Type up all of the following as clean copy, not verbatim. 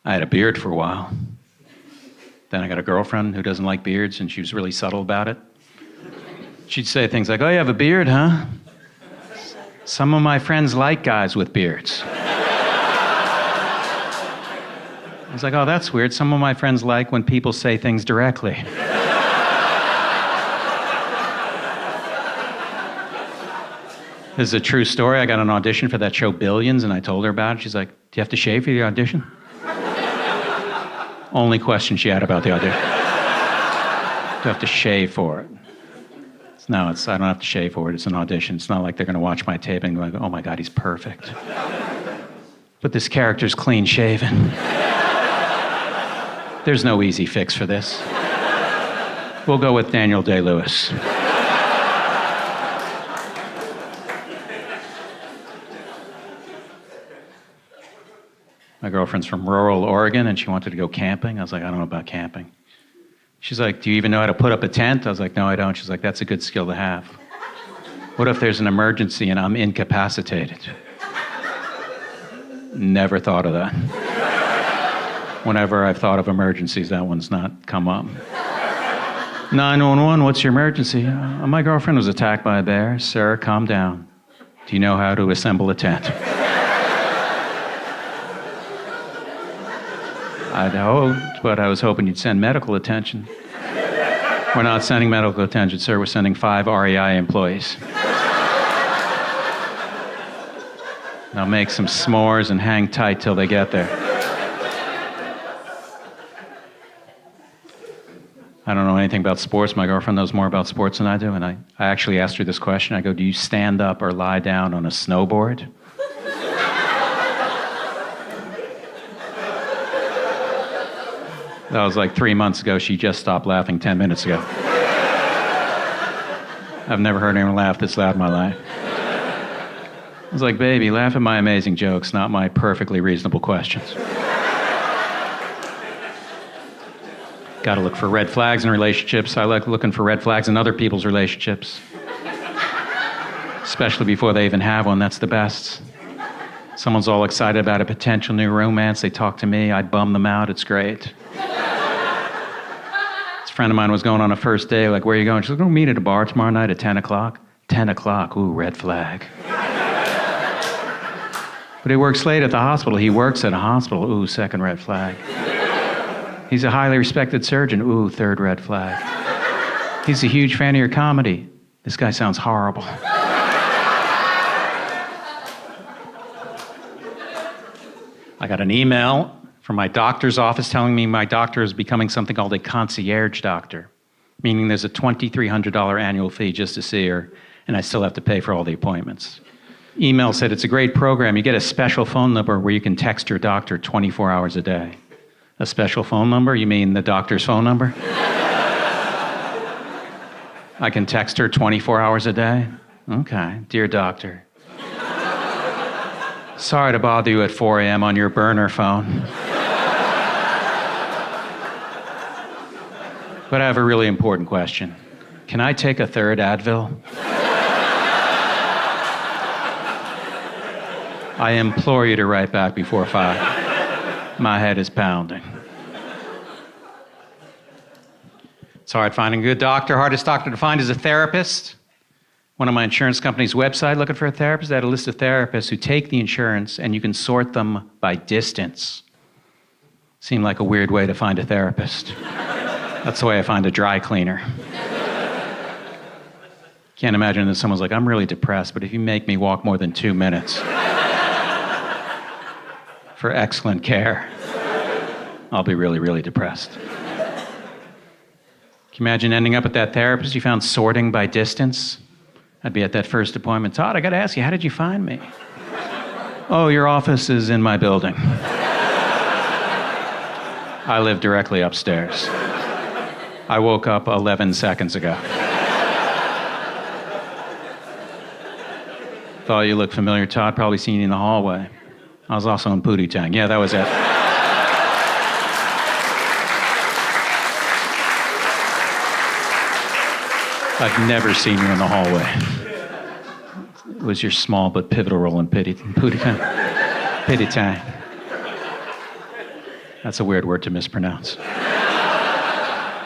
I had a beard for a while. Then I got a girlfriend who doesn't like beards, and she was really subtle about it. She'd say things like, "Oh, you have a beard, huh? Some of my friends like guys with beards." I was like, "Oh, that's weird. Some of my friends like when people say things directly." This is a true story. I got an audition for that show Billions, and I told her about it. She's like, "Do you have to shave for the audition?" Only question she had about the audition. Do I have to shave for it? No, I don't have to shave for it. It's an audition. It's not like they're going to watch my tape and go, "Oh my God, he's perfect." But this character's clean shaven. There's no easy fix for this. We'll go with Daniel Day-Lewis. My girlfriend's from rural Oregon, and she wanted to go camping. I was like, "I don't know about camping." She's like, "Do you even know how to put up a tent?" I was like, "No, I don't." She's like, "That's a good skill to have. What if there's an emergency and I'm incapacitated?" Never thought of that. Whenever I've thought of emergencies, that one's not come up. 911, what's your emergency? My girlfriend was attacked by a bear. Sir, calm down. Do you know how to assemble a tent? I'd hoped, but I was hoping you'd send medical attention. We're not sending medical attention, sir. We're sending 5 REI employees. They'll make some s'mores and hang tight till they get there. I don't know anything about sports. My girlfriend knows more about sports than I do, and I actually asked her this question. I go, "Do you stand up or lie down on a snowboard?" That was like 3 months ago. She just stopped laughing 10 minutes ago. I've never heard anyone laugh this loud in my life. I was like, "Baby, laugh at my amazing jokes, not my perfectly reasonable questions." Got to look for red flags in relationships. I like looking for red flags in other people's relationships. Especially before they even have one. That's the best. Someone's all excited about a potential new romance. They talk to me. I bum them out. It's great. A friend of mine was going on a first date, like, "Where are you going?" She's like, "We'll meet at a bar tomorrow night at 10 o'clock. 10 o'clock, ooh, red flag. But he works late at the hospital. He works at a hospital, ooh, second red flag. He's a highly respected surgeon, ooh, third red flag. He's a huge fan of your comedy. This guy sounds horrible. I got an email from my doctor's office telling me my doctor is becoming something called a concierge doctor, meaning there's a $2,300 annual fee just to see her, and I still have to pay for all the appointments. Email said, "It's a great program. You get a special phone number where you can text your doctor 24 hours a day." A special phone number? You mean the doctor's phone number? I can text her 24 hours a day? Okay. "Dear doctor, sorry to bother you at 4 a.m. on your burner phone. But I have a really important question. Can I take a third Advil? I implore you to write back before 5. My head is pounding." It's hard finding a good doctor. Hardest doctor to find is a therapist. One of my insurance company's website looking for a therapist. They had a list of therapists who take the insurance, and you can sort them by distance. Seemed like a weird way to find a therapist. That's the way I find a dry cleaner. Can't imagine that someone's like, "I'm really depressed, but if you make me walk more than 2 minutes for excellent care, I'll be really, really depressed." Can you imagine ending up at that therapist you found sorting by distance? I'd be at that first appointment. "Todd, I got to ask you, how did you find me?" "Oh, your office is in my building. I live directly upstairs. I woke up 11 seconds ago." "Thought you looked familiar, Todd. Probably seen you in the hallway." "I was also in Pootie Tang." "Yeah, that was it." "I've never seen you in the hallway." It was your small but pivotal role in Pootie Tang. That's a weird word to mispronounce.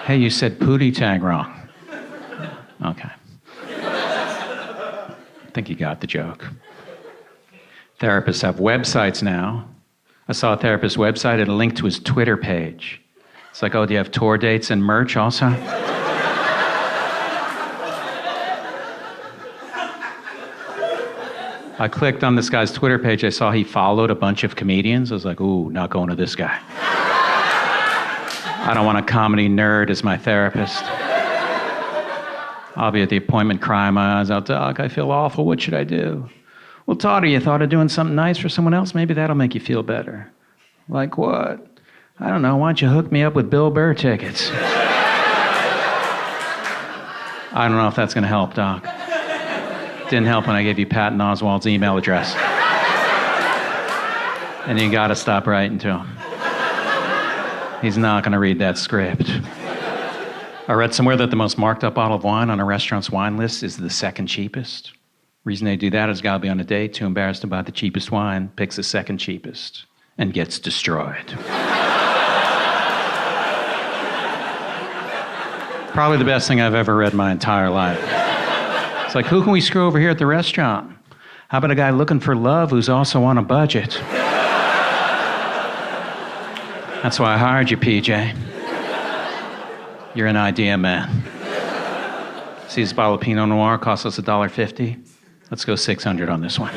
Hey, you said pootie tang wrong. Okay. I think you got the joke. Therapists have websites now. I saw a therapist's website and a link to his Twitter page. It's like, oh, do you have tour dates and merch also? I clicked on this guy's Twitter page. I saw he followed a bunch of comedians. I was like, ooh, not going to this guy. I don't want a comedy nerd as my therapist. I'll be at the appointment crying my eyes out. Doc, I feel awful. What should I do? Well, Todd, you thought of doing something nice for someone else? Maybe that'll make you feel better. Like what? I don't know. Why don't you hook me up with Bill Burr tickets? I don't know if that's going to help, Doc. Didn't help when I gave you Patton Oswalt's email address. And you got to stop writing to him. He's not going to read that script. I read somewhere that the most marked up bottle of wine on a restaurant's wine list is the second cheapest. Reason they do that is a guy will be on a date, too embarrassed to buy the cheapest wine, picks the second cheapest, and gets destroyed. Probably the best thing I've ever read in my entire life. It's like, who can we screw over here at the restaurant? How about a guy looking for love who's also on a budget? That's why I hired you, PJ. You're an idea man. See, this bottle of Pinot Noir costs us $1.50. Let's go $600 on this one.